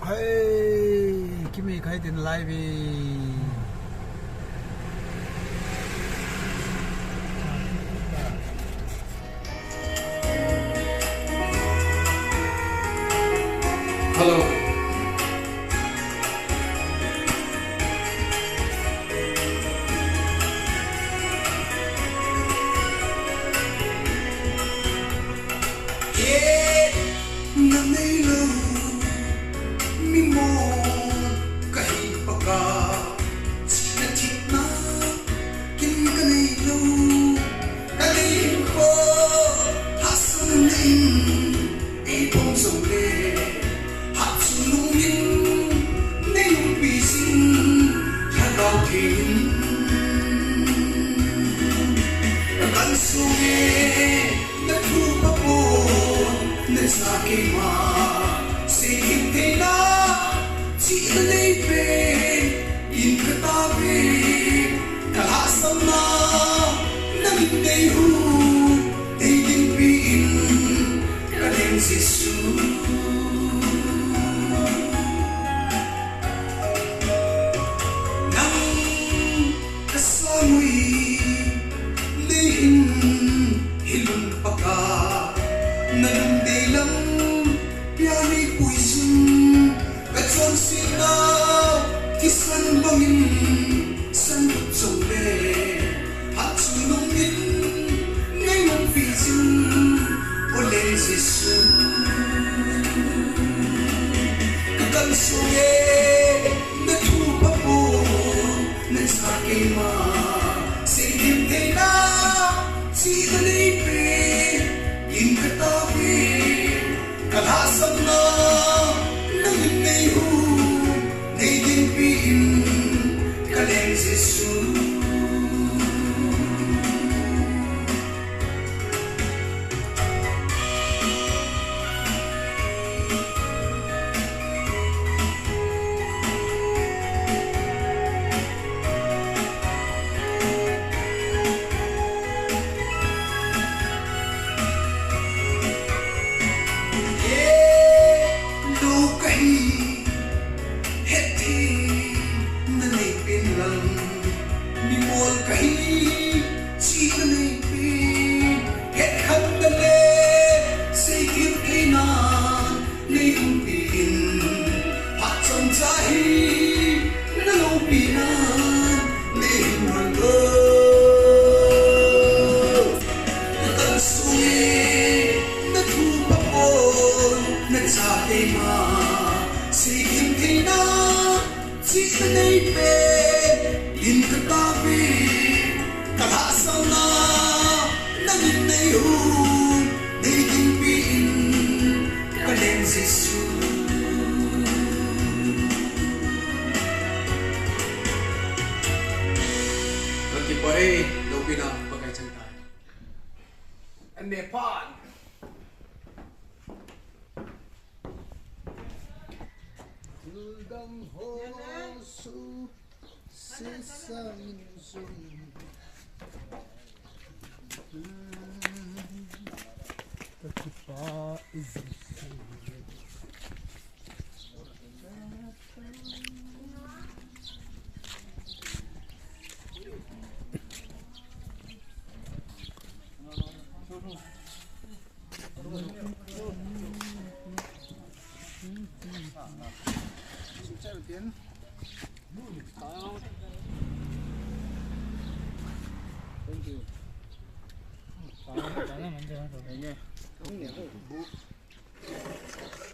Hey, kimi khai din live. Hello.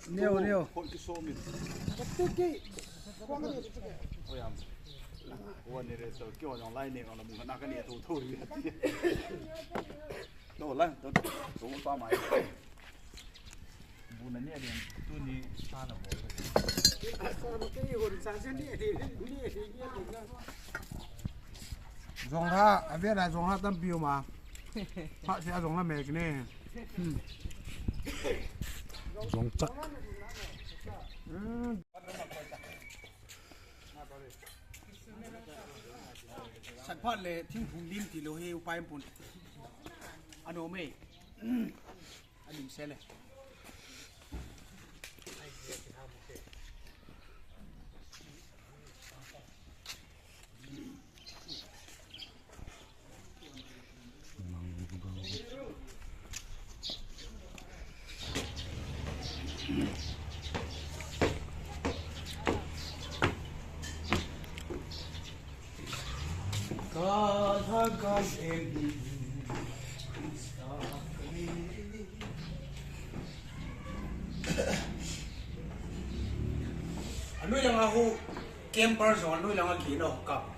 Neo. Dòng ha, anh biết là dòng ha tâm biểu mà. Họ sẽ dòng là mẹ cái này. Dòng chắc. Sẵn phát lệ thiên phùng đêm thì lô hê upay em phùng. Anh ôm mê. Anh đừng xe lệ. Ano yung ako camper so ano lang ang kino kap.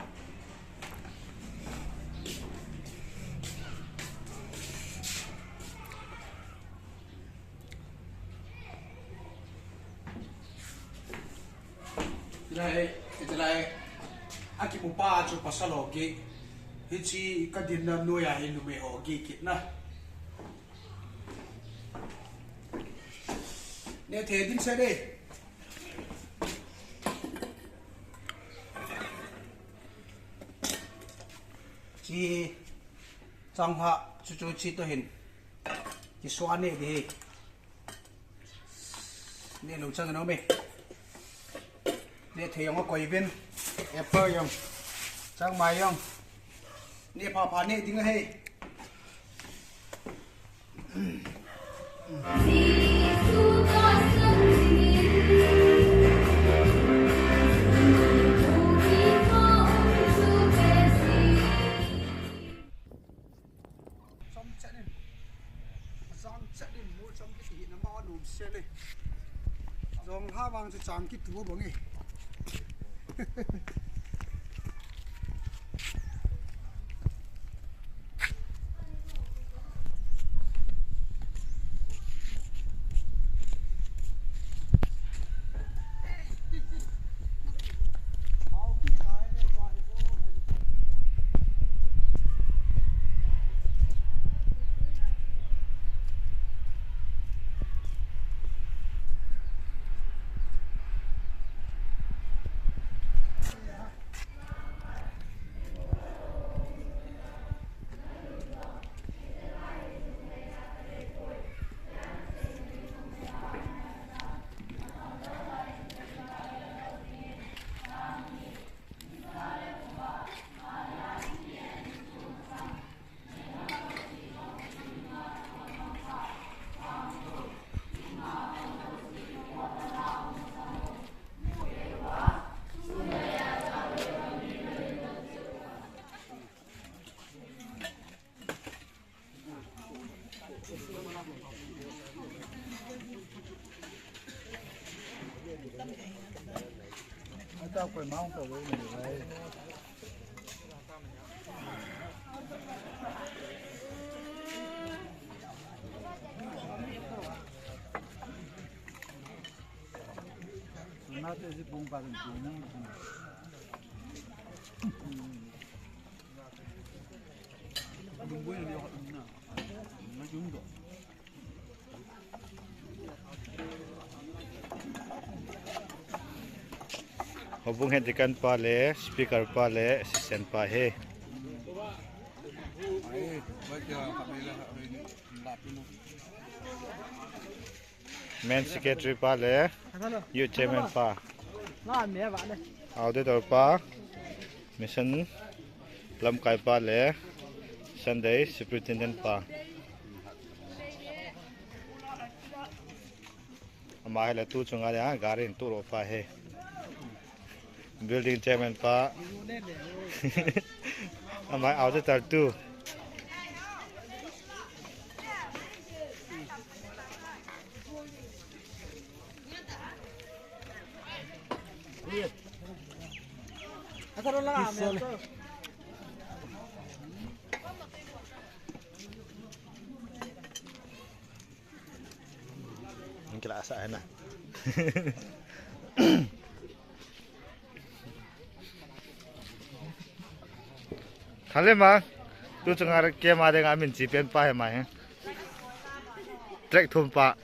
Jalai aki mo pa ato pasalogi hichi kadin na noya hinume hogi kitna. Ne thedin sa de chi changha chu chi to hin chi swane de ne lo chang no me ne theyong ko ibin apple yong chang mai yong ne pa ne ding he Dòng ha vàng sẽ chẳng kít thua bóng ấy. Tao quay máu của mình đây. Nó sẽ bung vào đường chúng nó. Bung bung này họ đúng nào? Nó trúng rồi. Hubung hen tikan pa le speaker pa le assistant pa he main secretary pa le youth chairman pa auditor pa mission lamkai pa le Sunday superintendent pa amai la tu chunga ya garin tu ro pa he building chairman pa amai auditor tu Ang kilaasahan na. Kali ma, tu cengar ke ma de ngamin jipen pa he ma he. Trek thum pa.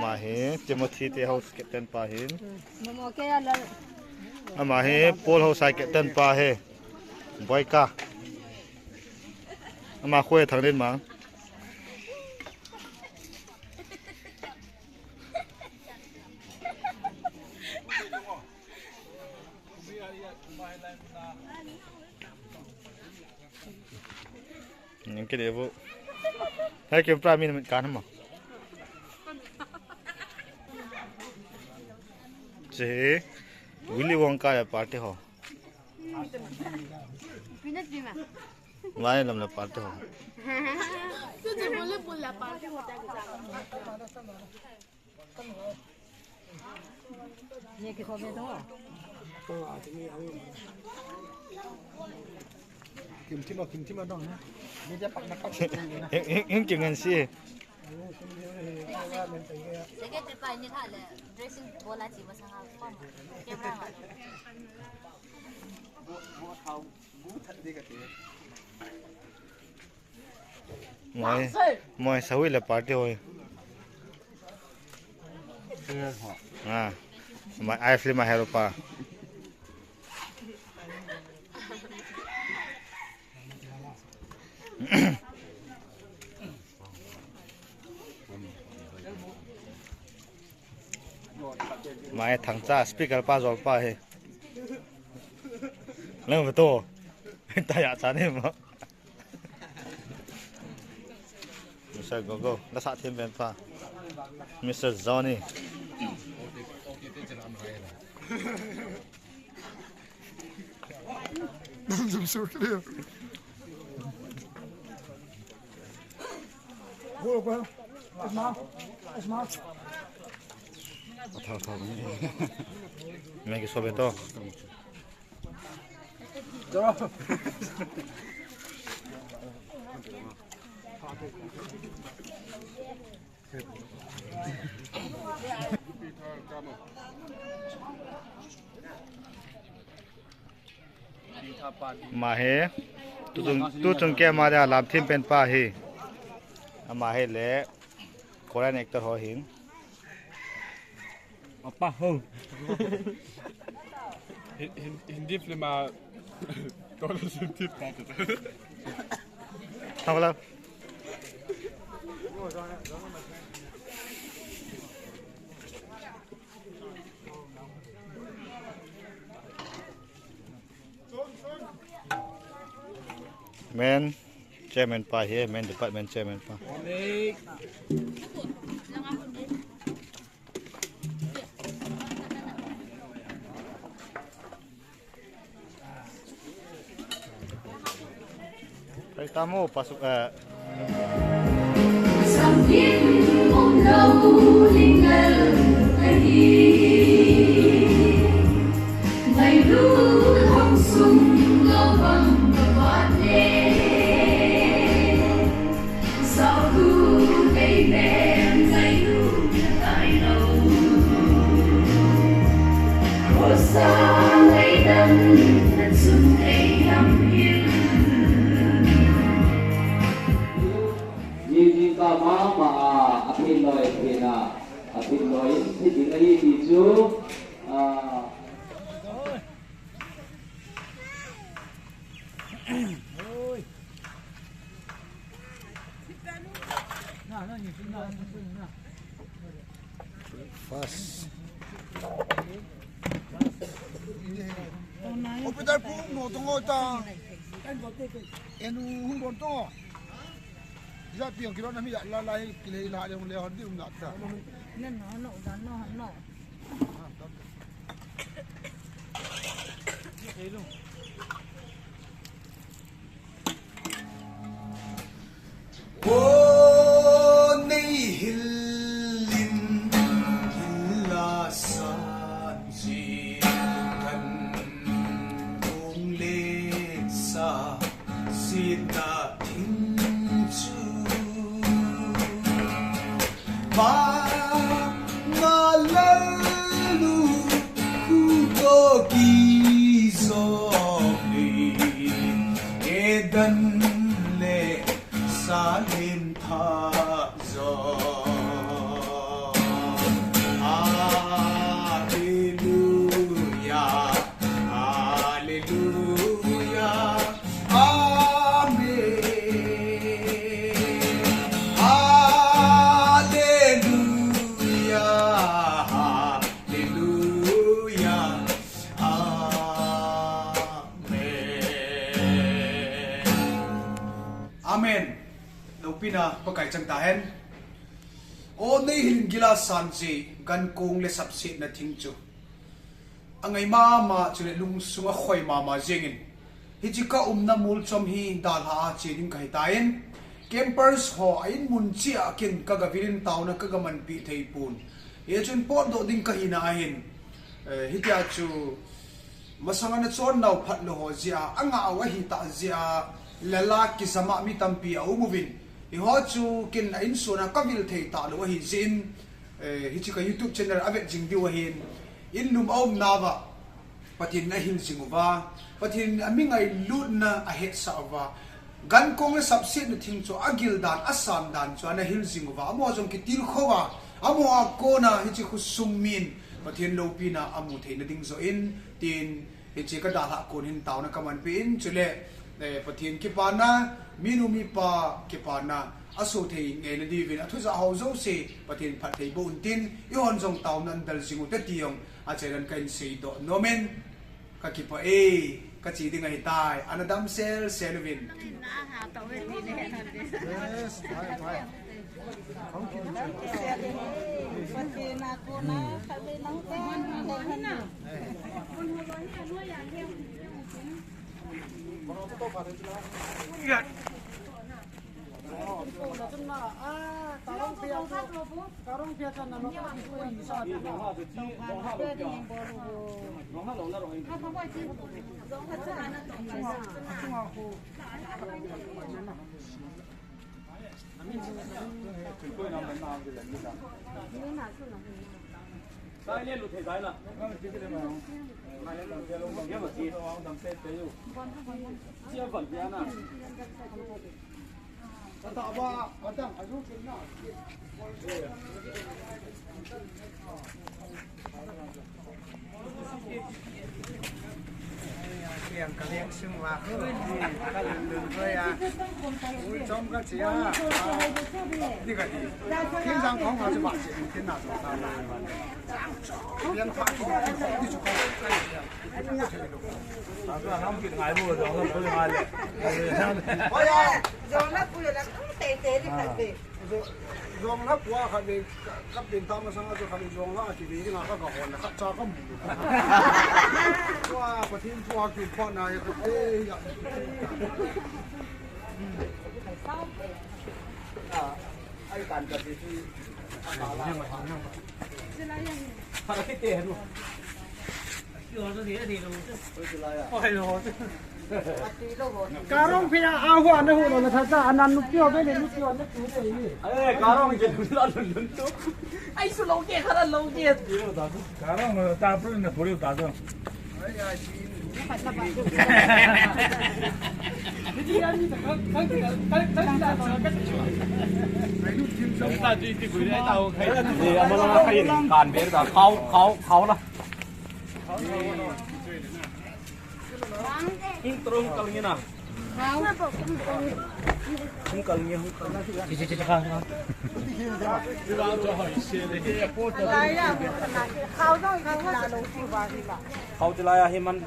Ma he, Timothy te house captain pa hin. Mamo ke ala Ama he, Paul house captain pa he. Boy ka. Ama khue thang din ma. Những cái điều vụ hay kiếm pra min mình cán không mà chế Willy Wonka là party ho lại làm là party ho Kim tim ở đâu nhá. Bây giờ bắt nó những chuyện anh xí Saya terpakai ni tak le dressing bola cik pasang apa mah. Kamera mah. mọi xã hội là party thôi à mà ai film mà hero pa mà thằng cha speaker pa rồi pa he lên một tô tay ạ chán em mà Mr. Gogo đã sát thêm bên pa Mr. Johnny Zoom sur clear. Vô qua. Esma. Thao mẹ cái số bên to Đó. mà he tu chung ke ma da làm thêm bên pa he mà he le Korean actor ho hin Apa hong? Hindi film kalau sentit patut. thằng nào man chairman pa here man department chairman pa Tay tamu pasok Sambil menglau tinggal lagi Ngày lúc hồng sung lâu bằng bát đê Sao thu cây mềm ngày lúc tại lâu Khổ xa ngày đâm thật xuân cây hâm hiu Nhìn cả má mà apin nói thì tiếng ấy thì chú Hospital pun mo tunggu ta. Enu hung to. Bisa piang kilo nami la la kile la le le handi nak ta. Oh nei hilin hilla san ji kan ung le sa sita thing chu ba na lalu ku to ki so ni edan le salim tha zo hallelujah hallelujah amen hallelujah hallelujah amen amen Pina pakai chang tahen o nei hin gila sanji gan kong le sapsi na thing chu angai ma chule lung sunga khoi ma jengin hijika namul chom hi dal ha che ding kai taien campers ho ain mun chia kin kagavirin tauna kagaman pi theipun ye chun pot do ding ka hina ahin hitia chu masanga na chon nau phat lo ho zia anga awahi ta zia lala ki sama mi tampi au movin I ho chu kin ain sona kavil thei ta lo hi zin hichika YouTube channel avet jing diwa hin in lum om nawa patin na hin singuwa patin amingai lut na ahet sawa gan kong le subsit na thing chu agil dan asam dan chu na hin singuwa amo jong ki til khowa amo a kona hichi khu summin patin lo pina amu thei na ding zo in tin hichi ka da ha kon hin taw na kaman pin chule patin ki pana minu mi pa ki pana aso thei nge na di vin athu za ho zo se patin phat thei bo tin I hon jong taw nan dal singu te tiong a cheran kain sei do nomen ka ki pa ka chi ding ai tai anadam sel selvin yes bye Sai lên lụt thể trái là. Cái mà gì đâu ông làm xe tới rồi. Chia phần giá nào. ta ba atang azu kinna Kiềng cả liêng xung hoa các lần thôi à ui trong các chị à đi cái gì thiên giang không có gì bạn chị thiên nào rồi sao liên thoại không đi chụp 아까 남긴 알고 저거 보지 말래. ôi rồi nó bây giờ là tệ tệ đi phải về dòng hấp qua khai về cấp tiền tam mà sang cho khai dòng hấp chỉ vì cái nào các gạo hòn là các cha các mù qua và thiên qua kiểu con này cái Ai tàn cả thì Thật là cái tiền luôn. Karong pia awan na hulo na sa anan nupyo be le nupyo na tu de ni Ê, cá rong cái nó lớn chút. ai su long je khara long je 가랑 뭐 따블은 버리고 따서. Thì mà nó hay bàn biết là khâu đó. Không trông cần như nào. Không cần như khâu cho lại thì mình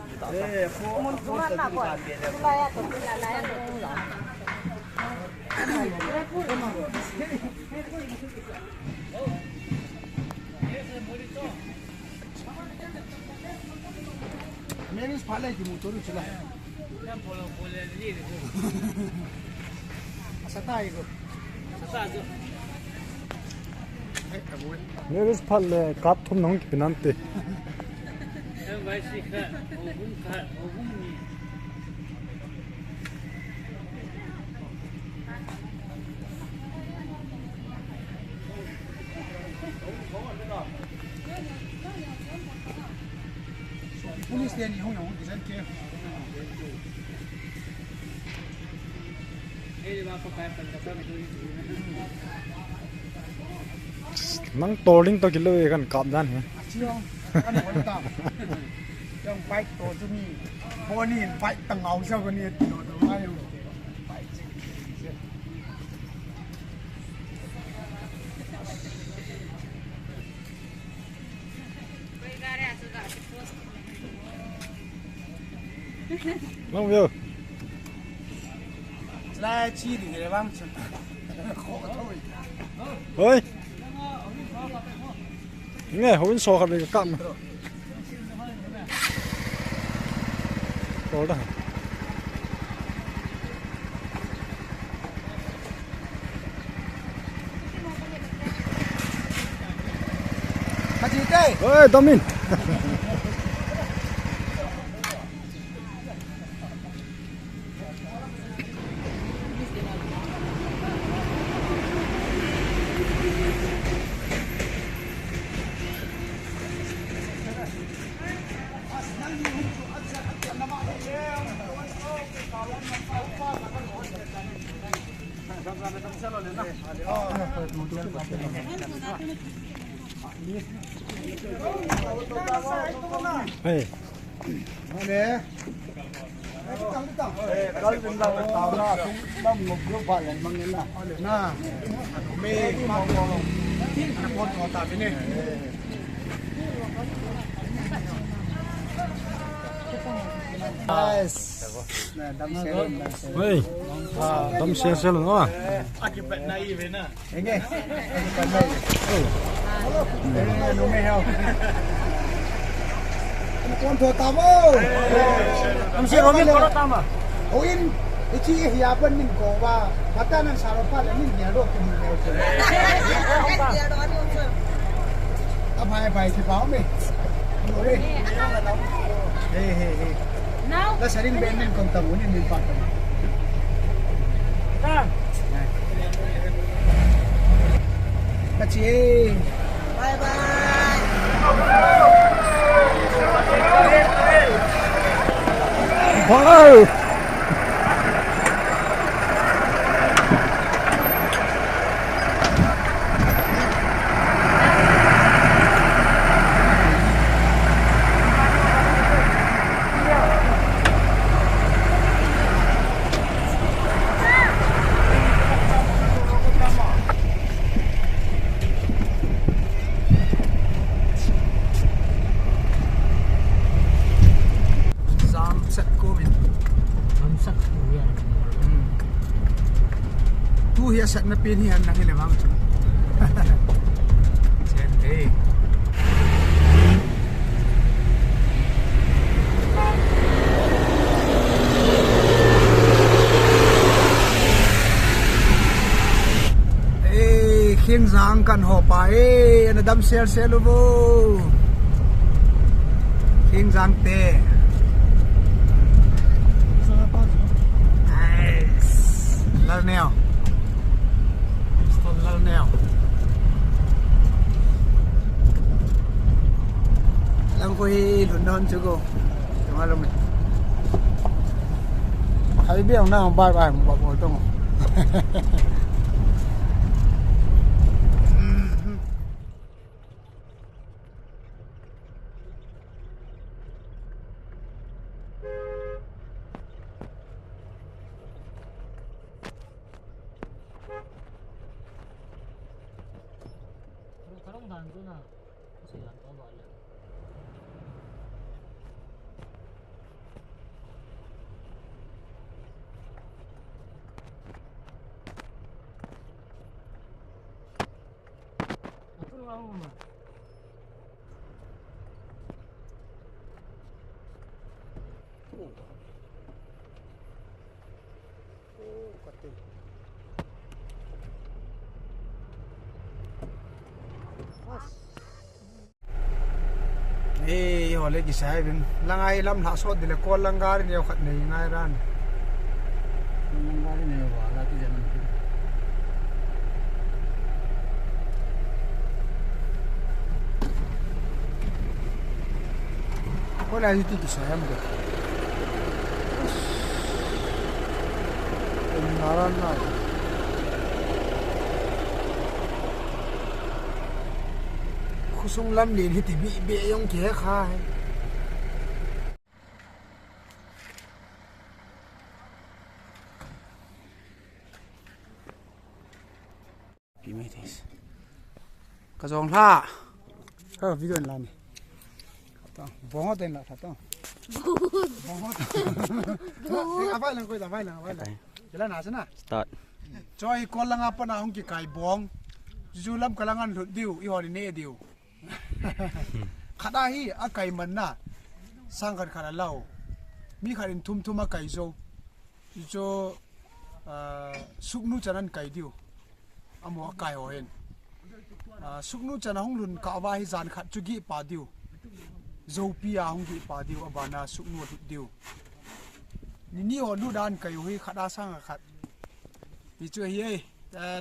मेरे इस फाले की मोटर चला Neres palle kap thum nong pinante police ने नहीं होंगे किसान के nang toling to kilo e kan kap dan he chiong anh nói tao trong bike tổ cho mi bố nhìn bike tầng áo sao cái này tổ tổ ai không nong yo lại chi thì cái băng khổ thôi oi nghe hoin so kha le kap Có đó. Cái gì đây? Ôi, Domin. Hey. Nè. Kalau tentang tahu lah, tum ngục vô phải là mang lên là. Na, me mau anak pon kota ini. Yes. Nè, đâm xe lên. Hey. Đâm xe xe luôn á. Nghe. Còn đây. Nó mê heo. Con thua tao ơi. Ông xe có biết có tao mà. Ôi, cái chi hiệp bên mình có và bắt ta năng sao phát là mình nhớ được thì mình đều chơi. Tao phải thì báo mình. Ngồi đi. Hey. Nó sẽ đến bên mình còn tầm muốn mình phạt tầm. Các chị. Bye bye. Wow. Tu hiya sat na pin hiyan nang ilawang tu. Sente. Khiêng giang kan ho pa anh đâm xe xe luôn vô. Khiêng giang te. Lal neo. Lal neo. Lang ko hi London chứ cô. Đúng không mình? Hãy biết ông nào bài bài một bộ tông. Hey, họ lấy cái xe bên, lang ai làm hạ sốt thì là con lang gari nhiều khát này ngay ra. Lang gari này vào là cái gì này? Con này thì cái xe em được. Naran na. Kusong lam lin hiti bi yung kia khai. Kimetis. Kazong la. Video lan. Tao, bongo tên là thật không? Bongo. Avai lang ko ita, avai lang. Jalan na sana. Start. Choi ko lang apa na hong ki kai bong. Julam kalangan lut diu I hori ne diu. Khada hi akai man na. Sangkat khada lau. mi kharin thum thuma kai zo jo suknu chanan kai diu amo kai ho hen suknu chana hong lun ka wa hi zan khat chu gi pa diu zo pia hong gi pa diu abana suknu du diu ni ho lu dan kai hui khada sang khat ti chu hi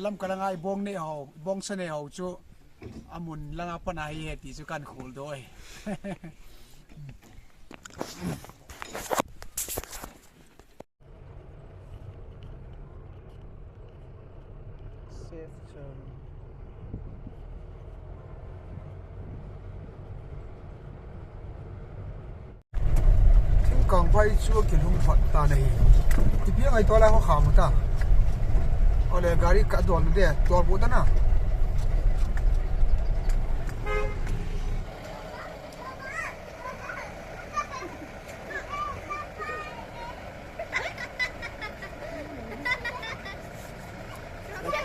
lam kalangai bong ne ho bong sa ne ho chu amun langa panai he ti chu kan khol doi safe journey thing kang vai chu kin hung phat ta nei ti pi ngai to la ho kham ta ole gari ka dol de tor bu da na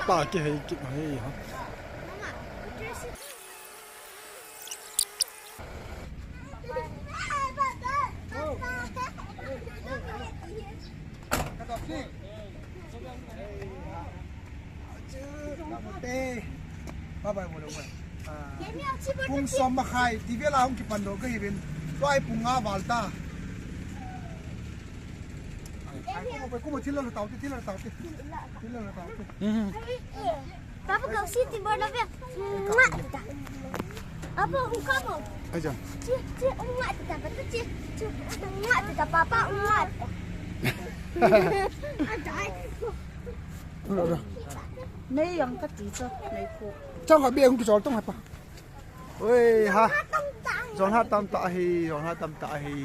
ba cái hay cái hay hả ba bài một đồng pung som mà khai thì biết là không kịp bản đồ cái gì bên loài pung ngã vào ta cũng một thiên là tàu thiên là tàu Papa kau si timbul lebih mak kita. Apa kamu? Aja. Ci mak kita betul ci. Mak kita papa mak. Ada. Rồi. Mấy yang cái gì chứ? Mấy cô. Trong cái bia không cho tông hả pa? Ôi ha. Giòn ha tam tạ hi, giòn ha tam tạ hi.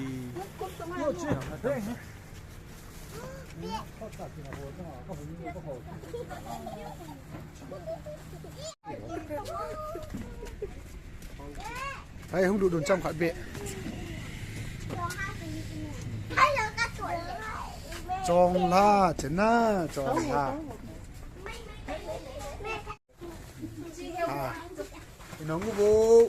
Đây không đủ đồn trong khỏi bệ. Tròn la, chén na, tròn la. À, nó ngu vô.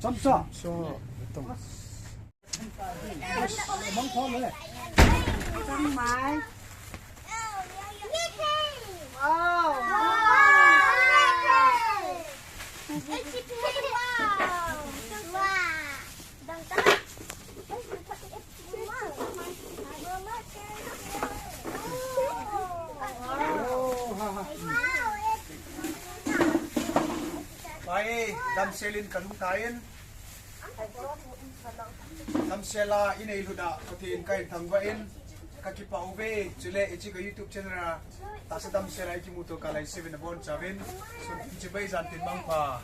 Chăm sóc cho tổng mong khó nữa Trong máy. Baik, dam selin kalung kain. Dam sela ini luda kotin kain tangwain. Kaki pauve chule ichi ko YouTube channel ta sa dam sela iki muto kalai 7 bon chavin. So ichi bai jantin mangpa.